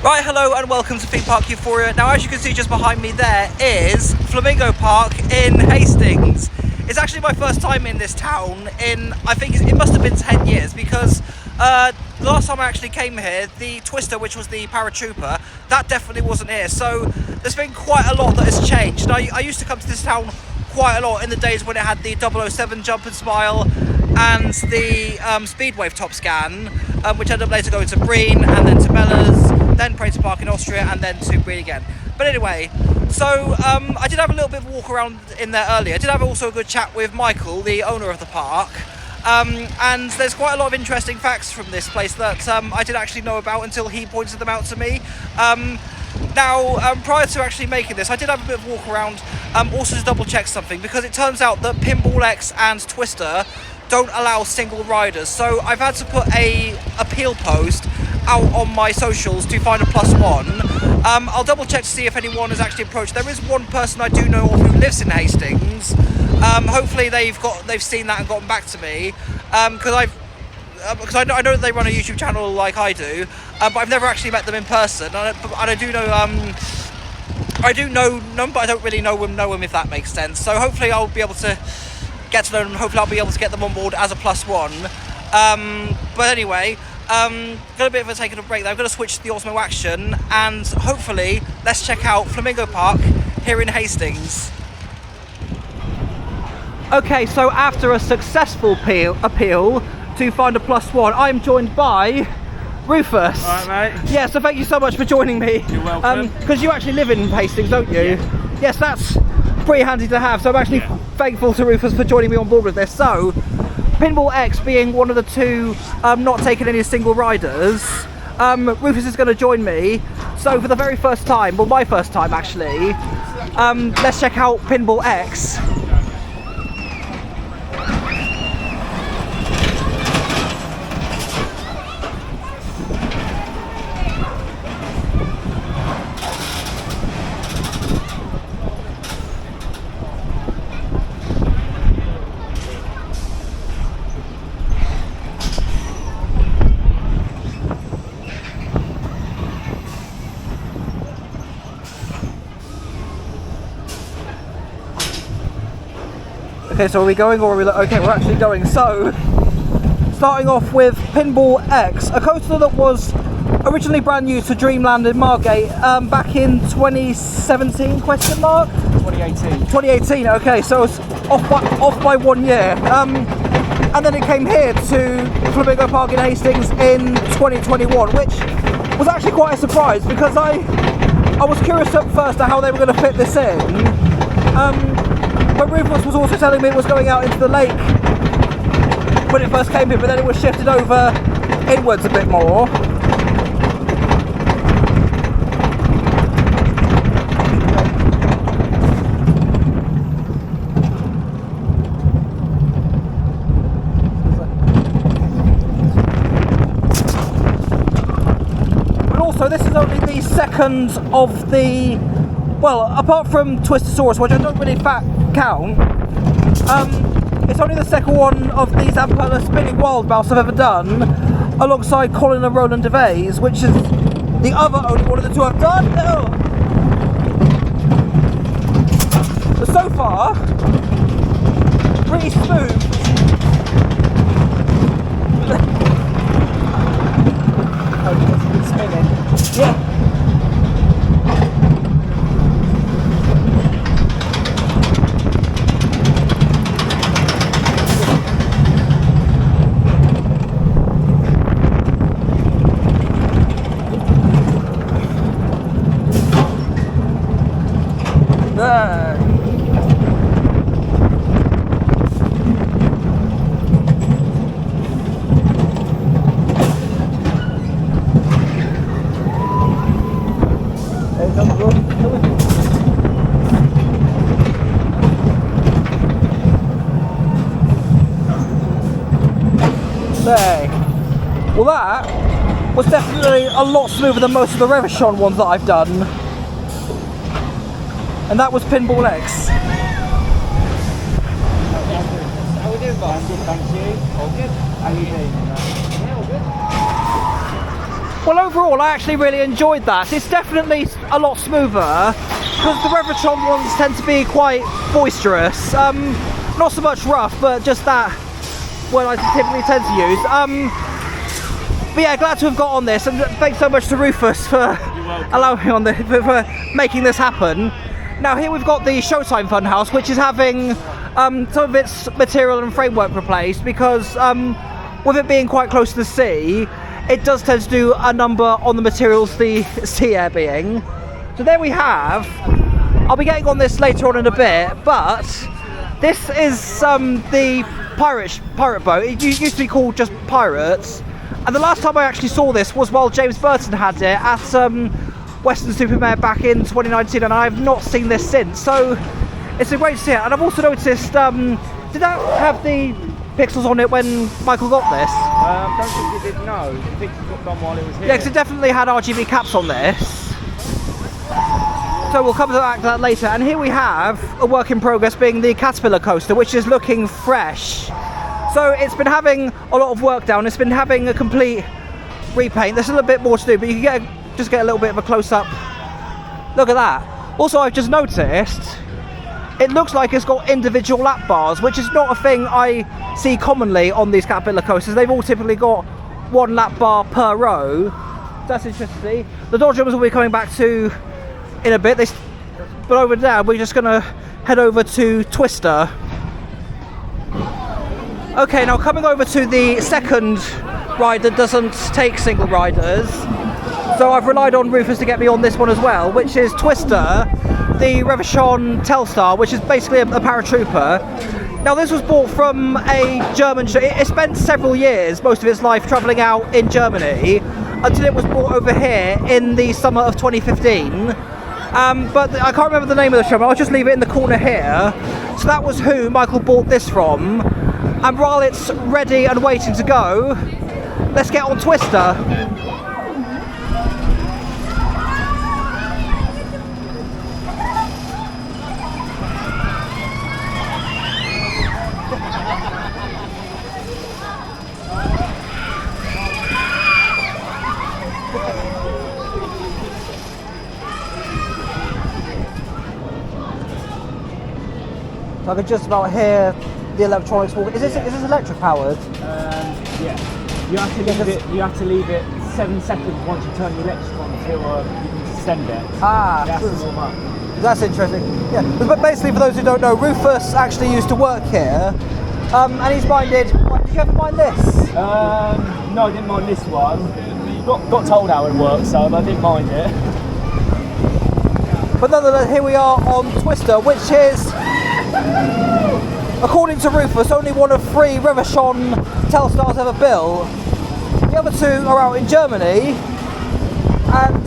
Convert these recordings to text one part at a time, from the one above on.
Right, hello and welcome to Theme Park Euphoria. Now, as you can see just behind me there is Flamingo Park in Hastings. It's actually my first time in this town in, I think it must have been 10 years, because the last time I actually came here, the Twister, which was the paratrooper, that definitely wasn't here. So there's been quite a lot that has changed. Now, I used to come to this town quite a lot in the days when it had the 007 Jump and Smile and the Speedwave top scan, which ended up later going to Breen and then to Mellors, then Prater Park in Austria, and then to Breen again. But anyway, so I did have a little bit of a walk around in there earlier. I did have also a good chat with Michael, the owner of the park, and there's quite a lot of interesting facts from this place that I didn't actually know about until he pointed them out to me. Now, prior to actually making this, I did have a bit of a walk around, also to double check something, because it turns out that Pinball X and Twister don't allow single riders. So I've had to put a appeal post out on my socials to find a +1. I'll double check to see if anyone has actually approached. There is one person I do know of who lives in Hastings. Hopefully they've seen that and gotten back to me, because I know that they run a YouTube channel like I do, but I've never actually met them in person. And I do know them, but I don't really know them if that makes sense. So hopefully I'll be able to get to know them. Hopefully I'll be able to get them on board as a +1. But anyway, got a bit of a taking a break there. I'm going to switch to the Osmo Action, and hopefully let's check out Flamingo Park here in Hastings. Okay, so after a successful appeal to find a +1, I'm joined by Rufus. Alright, mate. Yeah, so thank you so much for joining me. You're welcome. Because you actually live in Hastings, don't you? Yeah. Yes, that's pretty handy to have. So I'm actually thankful to Rufus for joining me on board with this. So, Pinball X being one of the two not taking any single riders, Rufus is going to join me. So for the very first time, well, my first time actually, let's check out Pinball X. Okay, so are we going, or are we okay, we're actually going. So, starting off with Pinball X, a coaster that was originally brand new to Dreamland in Margate back in 2017, question mark? 2018. 2018, okay, so it's off by 1 year. And then it came here to Flamingo Park in Hastings in 2021, which was actually quite a surprise, because I was curious at first at how they were going to fit this in. But Rufus was also telling me it was going out into the lake when it first came here, but then it was shifted over inwards a bit more. But also, this is only the second of the, well, apart from Twistosaurus, which I don't really count, it's only the second one of these Amperla spinning wild mouse I've ever done, alongside Colin and Roland DeVays, which is the other only one of the two I've done. But so far, pretty smooth. It's spinning. Yeah. There. Well, that was definitely a lot smoother than most of the Revachon ones that I've done. And that was Pinball X. How we doing, boss? I'm good, thank you. All good. How you doing? Yeah, all good. Well, overall, I actually really enjoyed that. It's definitely a lot smoother because the Revachon ones tend to be quite boisterous. Not so much rough, but just that what I typically tend to use. But yeah, glad to have got on this, and thanks so much to Rufus for allowing me on this, for making this happen. Now here we've got the Showtime Funhouse, which is having some of its material and framework replaced because with it being quite close to the sea, it does tend to do a number on the materials, the sea air being. So there we have. I'll be getting on this later on in a bit, but this is the pirate boat. It used to be called just Pirates, and the last time I actually saw this was while James Burton had it at Western Supermare back in 2019, and I've not seen this since. So it's been great to see it. And I've also noticed, did that have the pixels on it when Michael got this? I don't think it did, no. The pixels got done while it was here. Yeah, because it definitely had RGB caps on this. So we'll come back to that later. And here we have a work in progress being the Caterpillar coaster, which is looking fresh. So it's been having a lot of work down. It's been having a complete repaint. There's still a bit more to do, but you can just get a little bit of a close-up look at that. Also, I've just noticed it looks like it's got individual lap bars, which is not a thing I see commonly on these Caterpillar coasters. They've all typically got one lap bar per row. That's interesting to see. The Dodgems will be coming back to in a bit. But over there, we're just going to head over to Twister. Okay, now coming over to the second ride that doesn't take single riders. So I've relied on Rufus to get me on this one as well, which is Twister, the Revachon Telstar, which is basically a paratrooper. Now this was bought from a German show. It spent several years, most of its life, travelling out in Germany until it was brought over here in the summer of 2015. But I can't remember the name of the show, but I'll just leave it in the corner here. So that was who Michael bought this from. And while it's ready and waiting to go, let's get on Twister. So I could just about hear the electronics walking. Is this electric powered? Yeah. You have to leave it 7 seconds once you turn the electric on until you can send it. That's interesting. Yeah, but basically, for those who don't know, Rufus actually used to work here, and he's minded. Did you ever mind this? No, I didn't mind this one. Got told how it works, so I didn't mind it. But nonetheless, here we are on Twister, which is, according to Rufus, only one of 3 Revachon Telstars ever built. The other 2 are out in Germany, and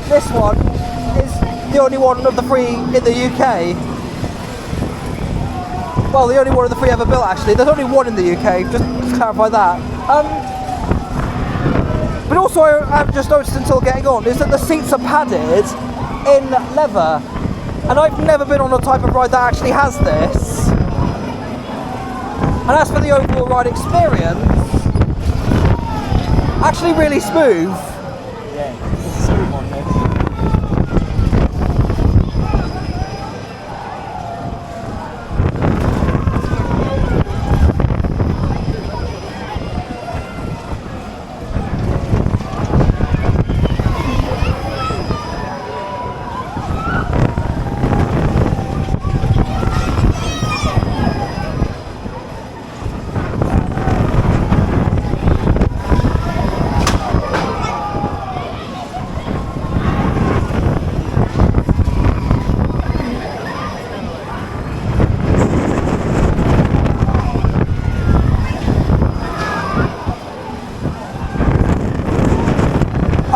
this one is the only one of the 3 in the UK. Well, the only one of the 3 ever built, actually. There's only 1 in the UK, just to clarify that. But also, I've just noticed until getting on, is that the seats are padded in leather. And I've never been on a type of ride that actually has this. And as for the overall ride experience, actually really smooth. Yeah, it's smooth on this.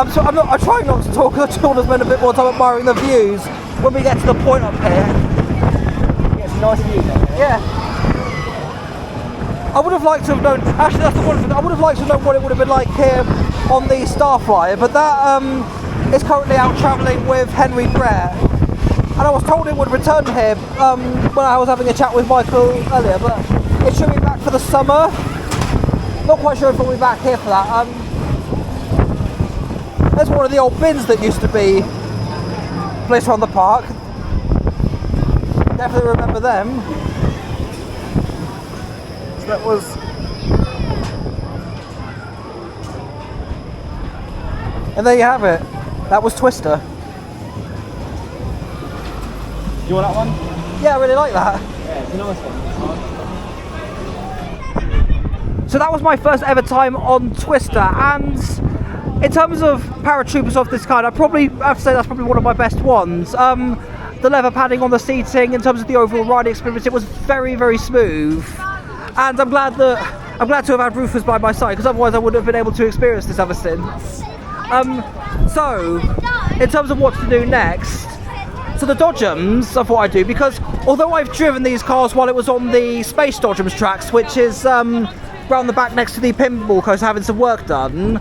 I'm trying not to talk, because I want to spend a bit more time admiring the views when we get to the point up here. Yeah, it's a nice view down here. Yeah. I would have liked to have known, actually that's the one thing, I would have liked to have known what it would have been like here on the Starflyer, but that is currently out travelling with Henry Brett. And I was told it would return here when I was having a chat with Michael earlier, but it should be back for the summer. Not quite sure if we'll be back here for that. There's one of the old bins that used to be placed around the park. Definitely remember them. So that was... And there you have it. That was Twister. Do you want that one? Yeah, I really like that. Yeah, it's a nice one. So that was my first ever time on Twister, and in terms of paratroopers of this kind, I probably have to say that's probably one of my best ones. The leather padding on the seating, in terms of the overall riding experience, it was very, very smooth. And I'm glad to have had Rufus by my side, because otherwise I wouldn't have been able to experience this ever since. So, in terms of what to do next, so the Dodgems of what I do, because although I've driven these cars while it was on the Space Dodgems tracks, which is round the back next to the pinball coaster, having some work done.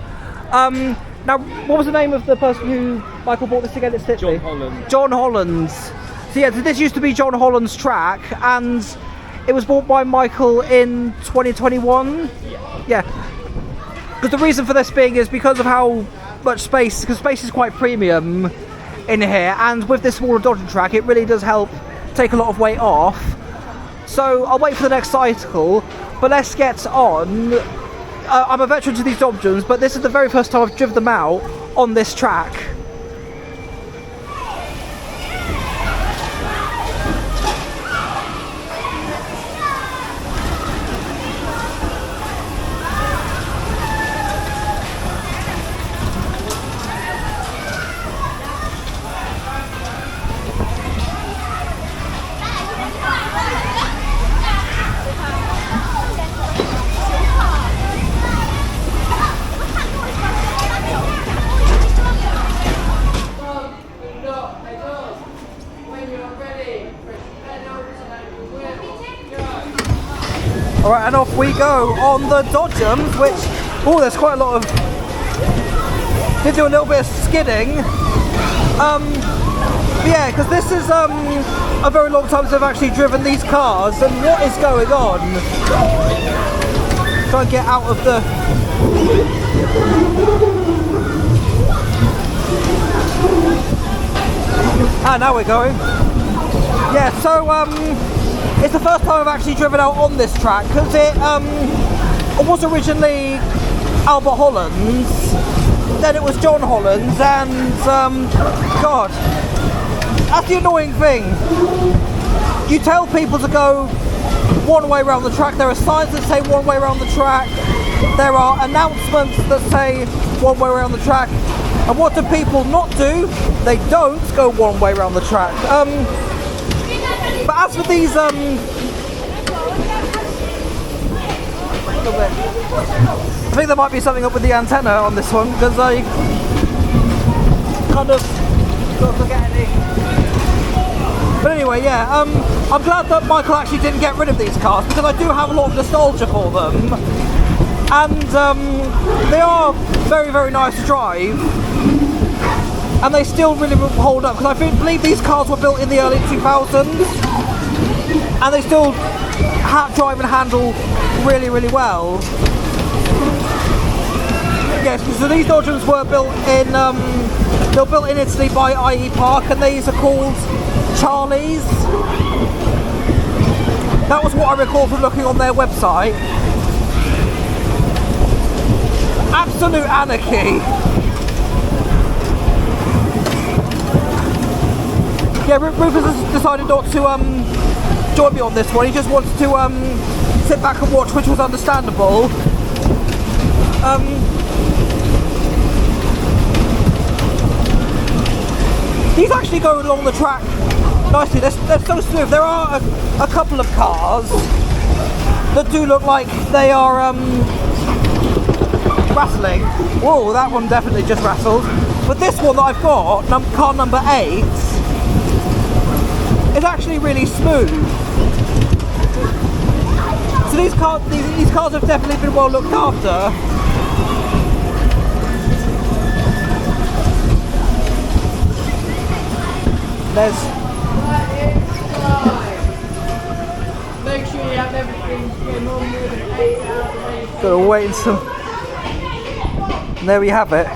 Now, what was the name of the person who Michael bought this again? It's John Holland. John Holland's. So yeah, this used to be John Holland's track, and it was bought by Michael in 2021. Yeah. Because the reason for this being is because of how much space, because space is quite premium in here, and with this smaller Dodgem track, it really does help take a lot of weight off. So I'll wait for the next cycle, but let's get on. I'm a veteran to these Dodgems, but this is the very first time I've driven them out on this track. Alright, and off we go on the Dodgems, which, oh, there's quite a lot of, did do a little bit of skidding. Yeah, because this is a very long time since I've actually driven these cars, and what is going on? Try and get out of the... Ah, now we're going. Yeah, so, it's the first time I've actually driven out on this track, because it was originally Albert Holland's, then it was John Holland's, and God, that's the annoying thing. You tell people to go one way around the track, there are signs that say one way around the track, there are announcements that say one way around the track, and what do people not do? They don't go one way around the track. But as for these, I think there might be something up with the antenna on this one, because I kind of don't forget any. But anyway, yeah, I'm glad that Michael actually didn't get rid of these cars, because I do have a lot of nostalgia for them, and they are very, very nice to drive. And they still really hold up, because I believe these cars were built in the early 2000s, and they still drive and handle really, really well. Yes, so these Dodgems were built in they were built in Italy by IE Park, and these are called Charlies. That was what I recall from looking on their website. Absolute anarchy. Yeah, Rufus has decided not to join me on this one. He just wants to sit back and watch, which was understandable. He's actually going along the track nicely. They're so smooth. There are a couple of cars that do look like they are rattling. Whoa, that one definitely just rattled. But this one that I've got, car number 8, is actually really smooth. So these cars have definitely been well looked after. There's... Make sure you have everything no more than 8 hours. Gotta wait until... And there we have it.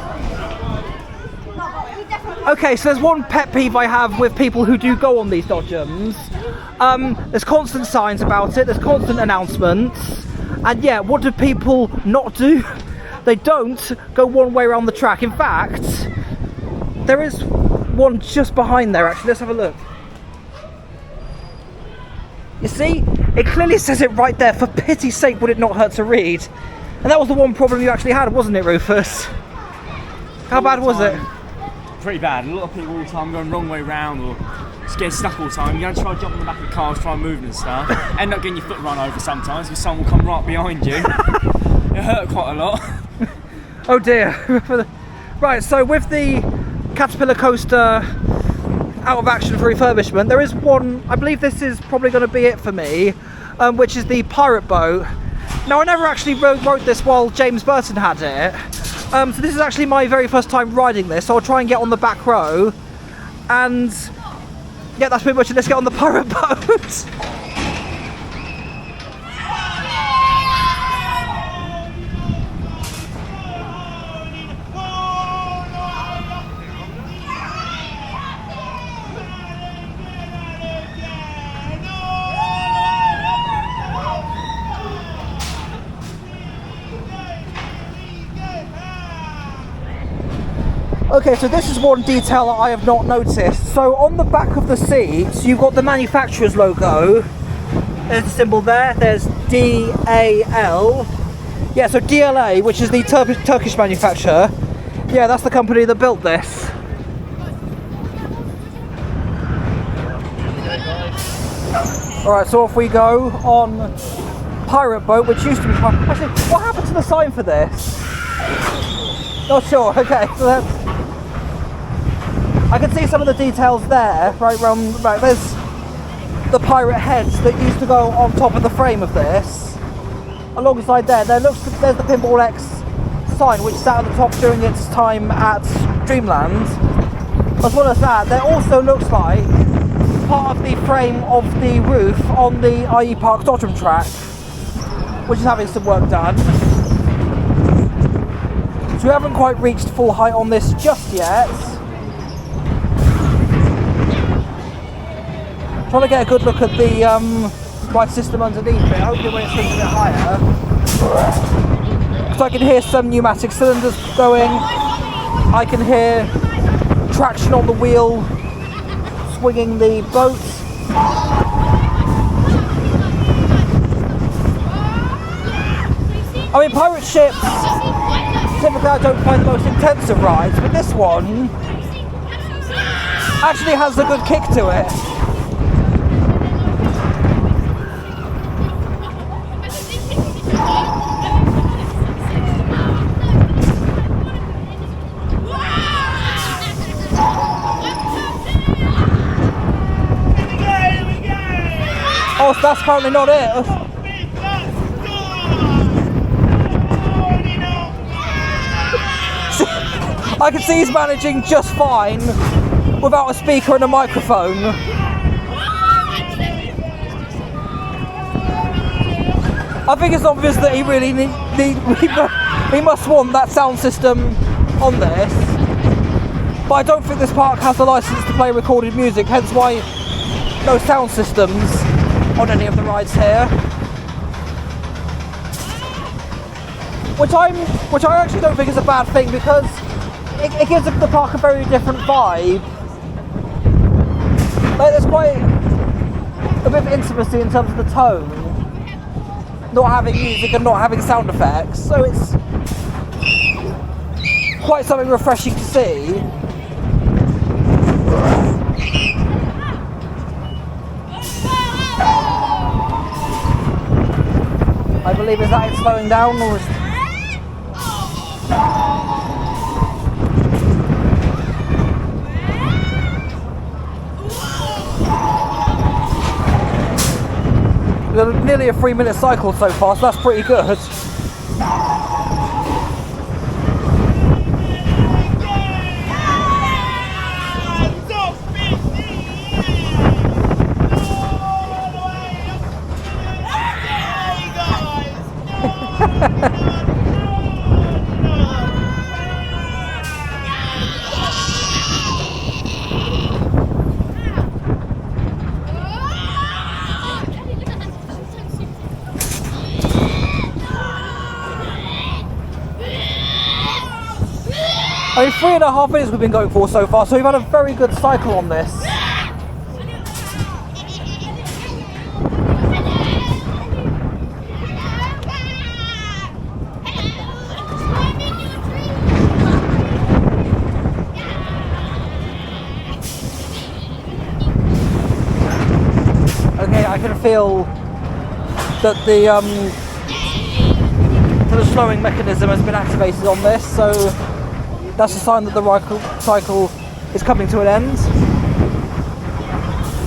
Okay, so there's one pet peeve I have with people who do go on these dodgems. There's constant signs about it, there's constant announcements, and yeah, what do people not do? They don't go one way around the track. In fact, there is one just behind there actually. Let's have a look. You see? It clearly says it right there. For pity's sake, would it not hurt to read? And that was the one problem you actually had, wasn't it, Rufus? How bad was it? Pretty bad. A lot of people all the time going wrong way round or just getting stuck all the time. You're going to try to jump on the back of cars, try and move and stuff. End up getting your foot run over sometimes because someone will come right behind you. It hurt quite a lot. Oh dear. Right, so with the Caterpillar coaster out of action for refurbishment, there is one, I believe this is probably going to be it for me, which is the Pirate Boat. Now, I never actually wrote this while James Burton had it, so this is actually my very first time riding this, so I'll try and get on the back row, and yeah, that's pretty much it. Let's get on the Pirate Boat. Okay, so this is one detail that I have not noticed. So on the back of the seats, you've got the manufacturer's logo. There's the symbol there. There's DAL. Yeah, so DLA, which is the Turkish manufacturer. Yeah, that's the company that built this. Alright, so off we go on Pirate Boat, which used to be... Actually, what happened to the sign for this? Not sure. Okay, so that's... I can see some of the details there, right, there's the pirate heads that used to go on top of the frame of this. Alongside there's the Pinball X sign, which sat at the top during its time at Dreamland. As well as that, there also looks like part of the frame of the roof on the IE Park Dodgem track, which is having some work done. So we haven't quite reached full height on this just yet. Trying to get a good look at the ride system underneath it, hopefully when it swings a bit higher. So I can hear some pneumatic cylinders going, I can hear traction on the wheel swinging the boat. I mean, pirate ships, typically I don't find the most intense of rides, but this one actually has a good kick to it. Oh, so that's apparently not it. I can see he's managing just fine without a speaker and a microphone. I think it's obvious that he really he must want that sound system on this. But I don't think this park has a license to play recorded music, hence why no sound systems on any of the rides here. Which I actually don't think is a bad thing, because it gives the park a very different vibe. Like, there's quite a bit of intimacy in terms of the tone, not having music and not having sound effects, so it's quite something refreshing to see. I believe, is that it slowing down, or is... Nearly a 3-minute cycle so far, so that's pretty good. I mean, 3.5 minutes we've been going for so far, so we've had a very good cycle on this. Okay, I can feel that the slowing mechanism has been activated on this, so that's a sign that the cycle is coming to an end.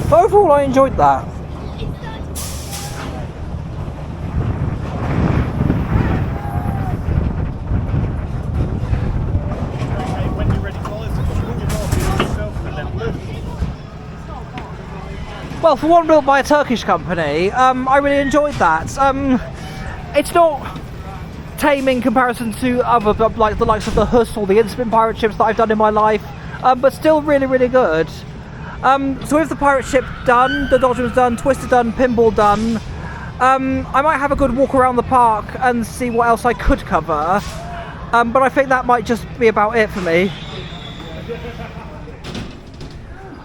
But overall, I enjoyed that. When you're ready, guys, just put your mark in yourself and then lift. Well, for one built by a Turkish company, I really enjoyed that. It's not tame in comparison to other, like the likes of the Huss or the Inspin pirate ships that I've done in my life, but still really, really good. So with the pirate ship done, the Dodgeman's done, Twister done, Pinball done, I might have a good walk around the park and see what else I could cover, but I think that might just be about it for me.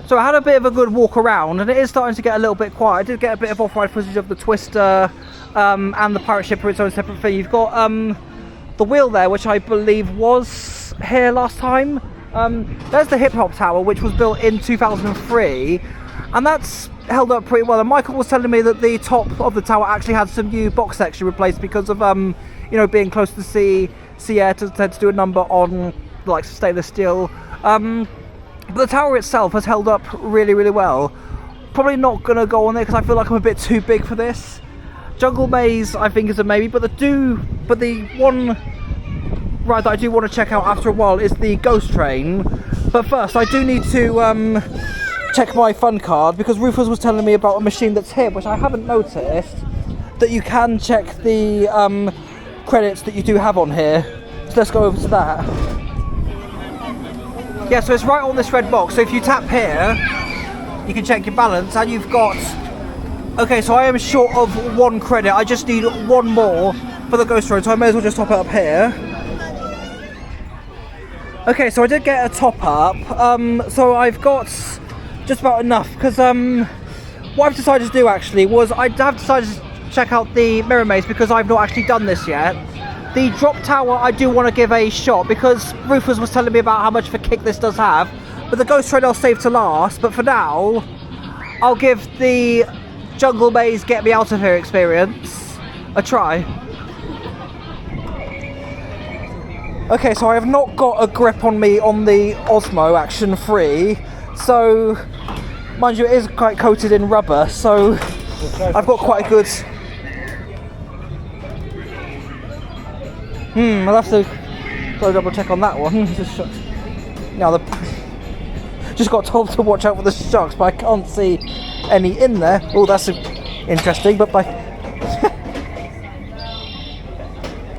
So I had a bit of a good walk around, and it is starting to get a little bit quiet. I did get a bit of off-ride footage of the Twister and the pirate ship are its own separate thing. You've got the wheel there, which I believe was here last time. There's the hip-hop tower, which was built in 2003, and that's held up pretty well. And Michael was telling me that the top of the tower actually had some new box section replaced because of you know, being close to the sea air to do a number on like stainless steel. But the tower itself has held up really, really well. Probably not going to go on there because I feel like I'm a bit too big for this. Jungle Maze, I think, is a maybe, but the one ride that I do want to check out after a while is the Ghost Train. But first, I do need to check my fun card because Rufus was telling me about a machine that's here, which I haven't noticed, that you can check the credits that you do have on here. So let's go over to that. Yeah, so it's right on this red box, so if you tap here, you can check your balance, and you've got... Okay, so I am short of 1 credit, I just need 1 more for the Ghost Train, so I may as well just top it up here. Okay, so I did get a top up, so I've got just about enough, because what I've decided to do actually was I have decided to check out the Mirror Maze because I've not actually done this yet. The drop tower I do want to give a shot because Rufus was telling me about how much of a kick this does have, but the Ghost Train I'll save to last. But for now, I'll give the Jungle Maze Get Me Out of Here experience a try. Okay, so I have not got a grip on me on the Osmo Action 3, so mind you, it is quite coated in rubber, so I've got quite a good... I'll have to go double check on that one. Now just got told to watch out for the sharks, but I can't see any in there. Oh, that's interesting. But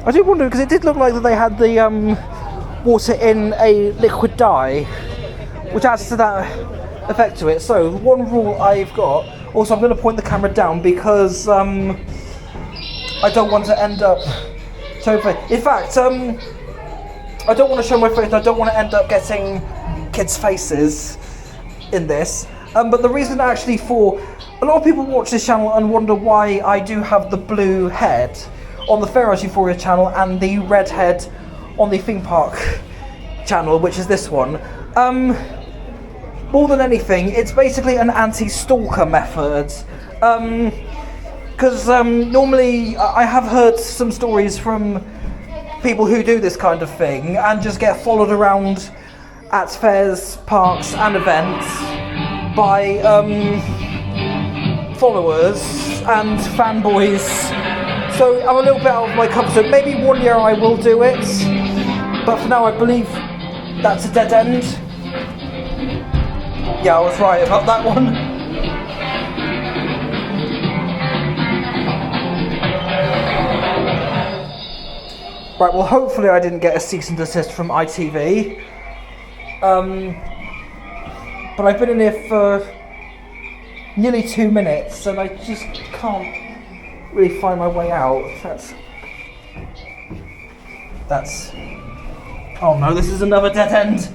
I do wonder because it did look like that they had the water in a liquid dye, which adds to that effect to it. So one rule I've got. Also, I'm going to point the camera down because I don't want to end up. In fact, I don't want to show my face, I don't want to end up getting kids' faces in this. But the reason actually for... A lot of people watch this channel and wonder why I do have the blue head on the Pharaoh's Euphoria channel and the red head on the theme park channel, which is this one. More than anything, it's basically an anti-stalker method. Because normally I have heard some stories from people who do this kind of thing and just get followed around at fairs, parks and events by followers and fanboys. So I'm a little bit out of my comfort zone. Maybe one year I will do it, but for now I believe that's a dead end. Yeah, I was right about that one. Right, well hopefully I didn't get a cease and desist from ITV. But I've been in here for nearly 2 minutes and I just can't really find my way out. That's Oh no, this is another dead end.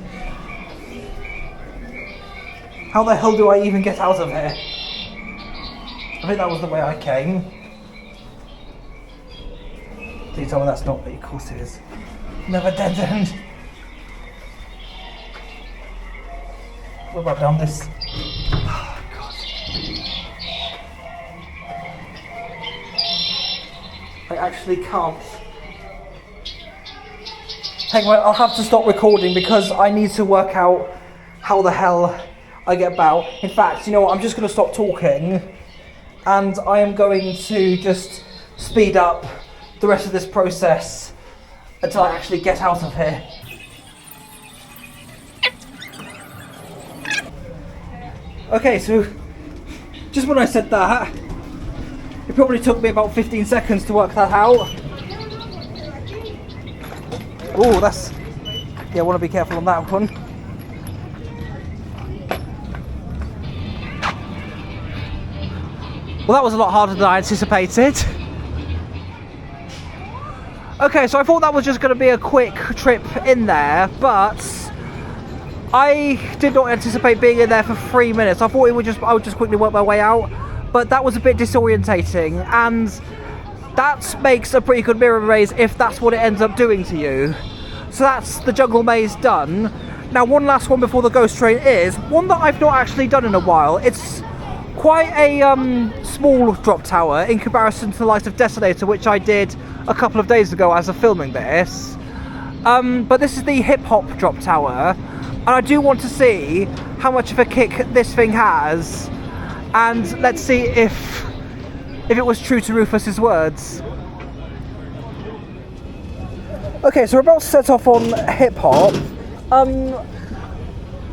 How the hell do I even get out of here? I think that was the way I came. Please tell me that's not me. Of course it is. Another dead end. What about down this? Oh, God. I actually can't. Hang on, I'll have to stop recording because I need to work out how the hell I get about. In fact, you know what? I'm just going to stop talking and I am going to just speed up the rest of this process until I actually get out of here. Okay, so just when I said that, it probably took me about 15 seconds to work that out. Oh, that's... yeah, I want to be careful on that one. Well, that was a lot harder than I anticipated. Okay, so I thought that was just going to be a quick trip in there, but I did not anticipate being in there for 3 minutes. I thought I would just quickly work my way out, but that was a bit disorientating, and that makes a pretty good mirror maze if that's what it ends up doing to you. So that's the jungle maze done. Now, one last one before the ghost train is one that I've not actually done in a while. It's quite a small drop tower in comparison to the likes of Desolator, which I did a couple of days ago as of filming this. But this is the hip hop drop tower, and I do want to see how much of a kick this thing has, and let's see if it was true to Rufus's words. Okay, so we're about to set off on hip hop,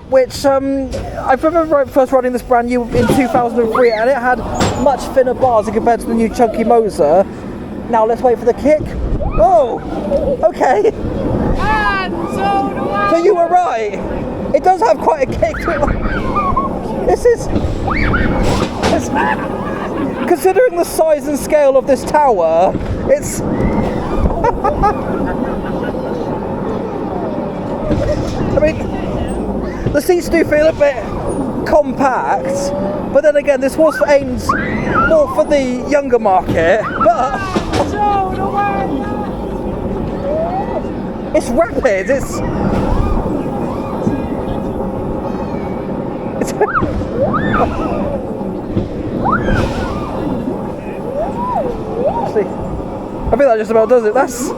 which I remember first riding this brand new in 2003, and it had much thinner bars compared to the new Chunky Moser. Now let's wait for the kick. Oh, okay. So you were right. It does have quite a kick to it. This is considering the size and scale of this tower, it's I mean, the seats do feel a bit compact, but then again, this was aimed more for the younger market, but it's rapid, it's Actually, I think that just about does it. That's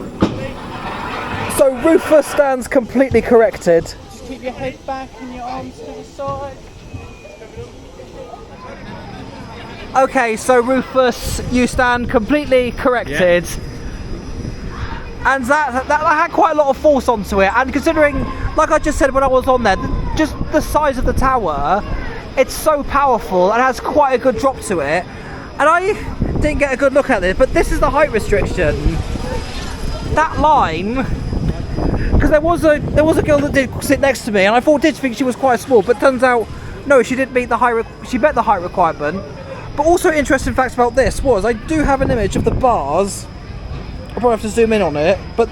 so Rufus stands completely corrected. Just keep your head back and your arms to the side. Okay, so Rufus, you stand completely corrected. Yeah. And that had quite a lot of force onto it, and considering, like I just said when I was on there, just the size of the tower, it's so powerful and has quite a good drop to it. And I didn't get a good look at this, but this is the height restriction. That line, because there was a girl that did sit next to me, and I did think she was quite small, but turns out no, she didn't meet the height. She met the height requirement. But also interesting facts about this was I do have an image of the bars. I'll probably have to zoom in on it, but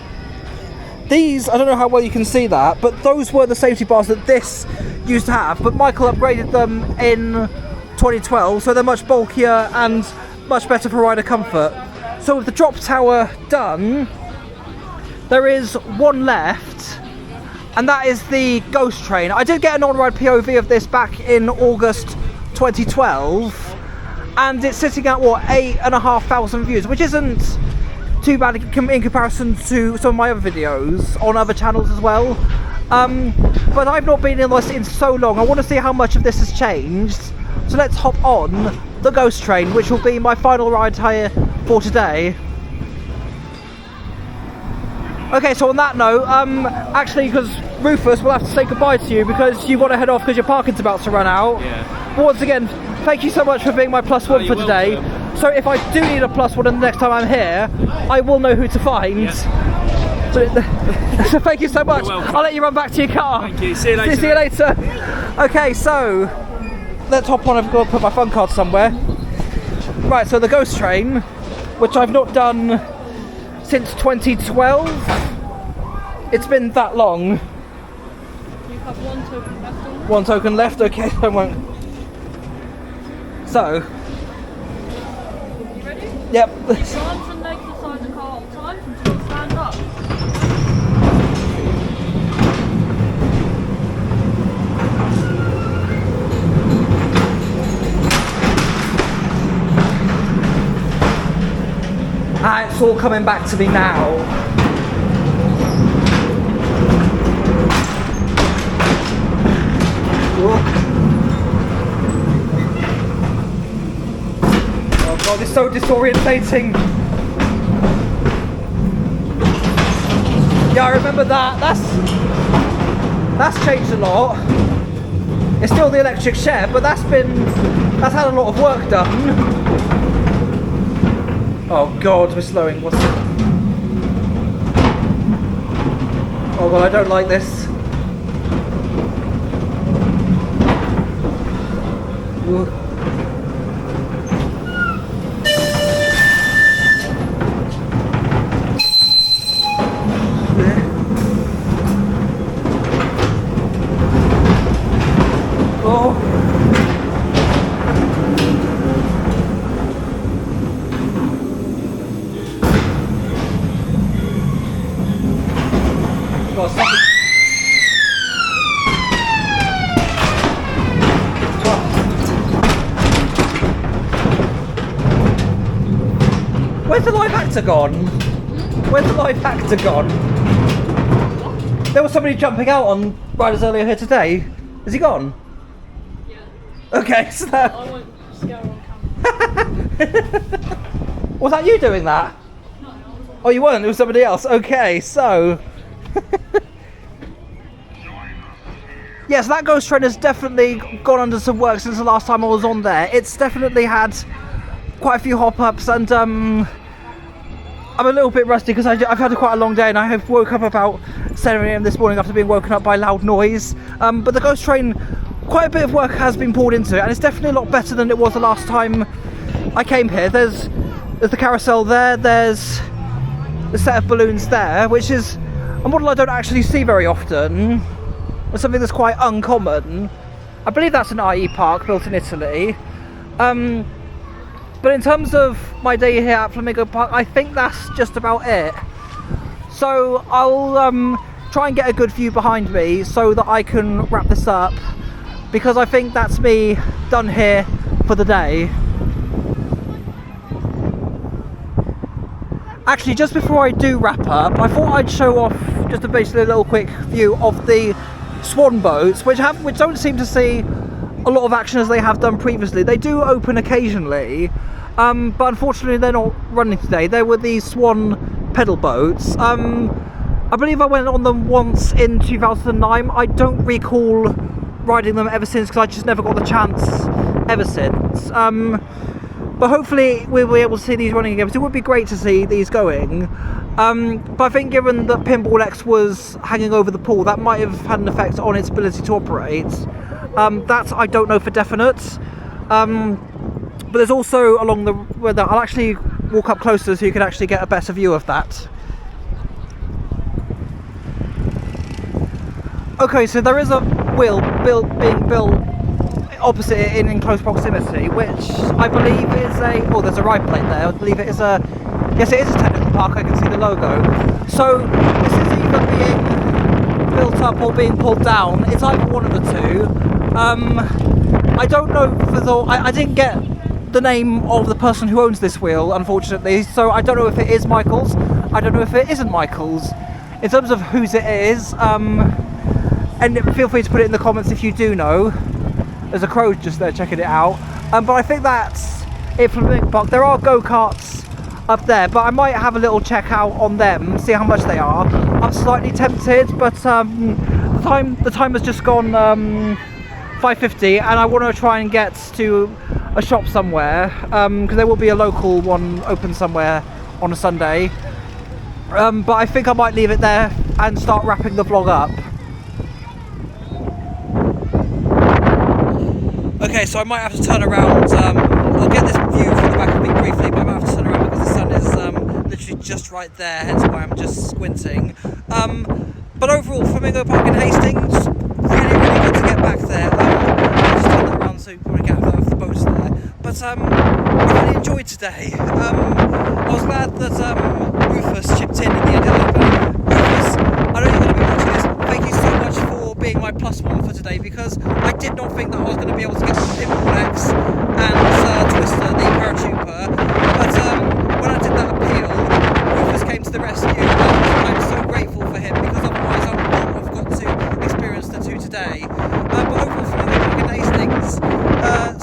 these, I don't know how well you can see that, but those were the safety bars that this used to have, but Michael upgraded them in 2012, so they're much bulkier and much better for rider comfort. So with the drop tower done, there is one left, and that is the ghost train. I did get an on-ride POV of this back in August 2012, and it's sitting at, what, 8,500 views, which isn't too bad in comparison to some of my other videos on other channels as well. But I've not been in this in so long. I want to see how much of this has changed. So let's hop on the ghost train, which will be my final ride here for today. Okay, so on that note, actually, because Rufus will have to say goodbye to you because you want to head off because your parking's about to run out. Yeah. But once again, thank you so much for being my +1 for today. Welcome. So if I do need a +1 the next time I'm here, I will know who to find. Yeah. So thank you so much. I'll let you run back to your car. Thank you. See you later. See you later. Okay, so let's hop on. I've got to put my fun card somewhere. Right, so the ghost train, which I've not done since 2012. It's been that long. You have one token left on. One token left, okay, I won't. So. You ready? Yep. Keep your arms and legs beside the car all the time until you stand up. Ah, it's all coming back to me now. Oh god, it's so disorientating. Yeah, I remember that. That's changed a lot. It's still the electric shed, but that's had a lot of work done. Oh god, we're slowing. What's it? Oh god, I don't like this. Ooh. Oh. God, stop it. Where's the live actor gone? Where's the live actor gone? There was somebody jumping out on riders earlier here today. Is he gone? Yeah. Okay, so that... I won't scare on camera. Was that you doing that? No, I wasn't. Oh, you weren't, it was somebody else. Okay, so... yeah, so that ghost train has definitely gone under some work since the last time I was on there. It's definitely had quite a few hop-ups, and I'm a little bit rusty because I've had quite a long day, and I have woke up about 7 AM this morning after being woken up by loud noise. But the ghost train, quite a bit of work has been poured into it, and it's definitely a lot better than it was the last time I came here. There's the carousel there, there's the set of balloons there, which is a model I don't actually see very often. It's something that's quite uncommon. I believe that's an IE park built in Italy. But in terms of my day here at Flamingo Park, I think that's just about it. So I'll try and get a good view behind me so that I can wrap this up, because I think that's me done here for the day. Actually, just before I do wrap up, I thought I'd show off just basically a little quick view of the swan boats, which don't seem to see a lot of action as they have done previously. They do open occasionally, but unfortunately they're not running today. They were these swan pedal boats. I believe I went on them once in 2009. I don't recall riding them ever since, because I just never got the chance ever since. But hopefully we'll be able to see these running again. So it would be great to see these going. But I think given that Pinball X was hanging over the pool, that might have had an effect on its ability to operate. That I don't know for definite. But there's also along the... Well, I'll actually walk up closer so you can actually get a better view of that. Okay, so there is a wheel being built opposite it in close proximity, which I believe is a... Oh, there's a ride plate there. I believe it is a... Yes, it is a technical park. I can see the logo. So this is either being built up or being pulled down. It's either one of the two. I don't know for the... I didn't get the name of the person who owns this wheel, unfortunately, so I don't know if it is Michael's. I don't know if it isn't Michael's. In terms of whose it is, and feel free to put it in the comments if you do know. There's a crow just there checking it out. But I think that's it for Flamingo Park. There are go-karts up there, but I might have a little check out on them, see how much they are. I'm slightly tempted, but the time has just gone 5:50, and I want to try and get to a shop somewhere, because there will be a local one open somewhere on a Sunday. But I think I might leave it there and start wrapping the vlog up. Okay, so I might have to turn around. I'll get this view from the back of me briefly, but I might have to turn around because the sun is literally just right there, hence why I'm just squinting. But overall, Flamingo Park in Hastings, really, really good to get back there. I'll just turn that around so you probably get the boats there. But I really enjoyed today. I was glad that Rufus chipped in the end. Rufus, I know you're going to be watching this. Thank you so much for being my +1 for today, because I did not think that I was going to be able to get some Implex and Twister, the paratrooper. But when I did that appeal, Rufus came to the rescue, and I'm so grateful for him, because otherwise I would not have got to experience the two today. But overall, for the Park in Hastings,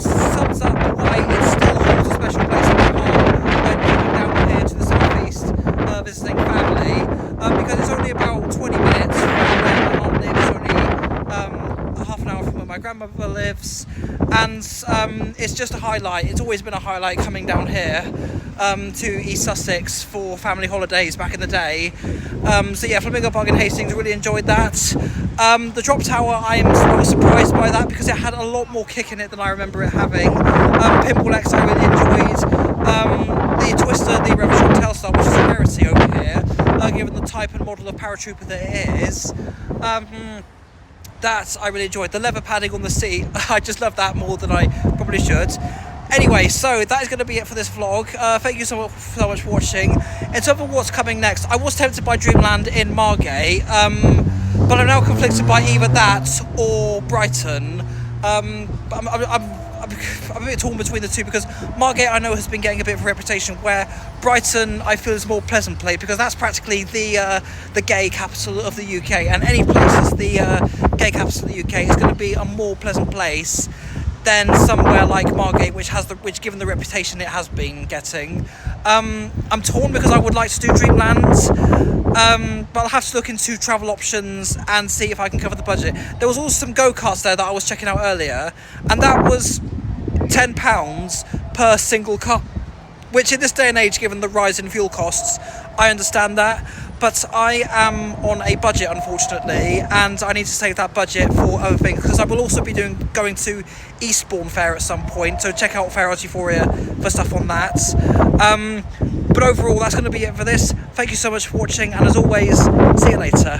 sums up why it still holds a special place in my heart when coming down here to the southeast visiting family, because it's only about 20 minutes from where my mum lives, only half an hour from where my grandmother lives, and it's just a highlight. It's always been a highlight coming down here to East Sussex for family holidays back in the day. So yeah, Flamingo Park in Hastings, really enjoyed that. The drop tower, I was surprised by that, because it had a lot more kick in it than I remember it having. Pinball X I really enjoyed. The Twister, the Revolution Telstar, which is a rarity over here, given the type and model of paratrooper that it is. That I really enjoyed. The leather padding on the seat, I just love that more than I probably should. Anyway, so that is going to be it for this vlog. Thank you so much for watching. In terms of what's coming next, I was tempted by Dreamland in Margate, but I'm now conflicted by either that or Brighton. But I'm a bit torn between the two, because Margate I know has been getting a bit of a reputation, where Brighton I feel is more pleasant place, because that's practically the gay capital of the UK, and any place that's the gay capital of the UK is going to be a more pleasant place than somewhere like Margate, which given the reputation it has been getting. I'm torn, because I would like to do Dreamland, but I'll have to look into travel options and see if I can cover the budget. There was also some go-karts there that I was checking out earlier, and that was £10 per single car, which in this day and age, given the rise in fuel costs, I understand that. But I am on a budget, unfortunately, and I need to save that budget for other things, because I will also be going to Eastbourne Fair at some point, so check out Fair Arts Euphoria for stuff on that. But overall, that's going to be it for this. Thank you so much for watching, and as always, see you later.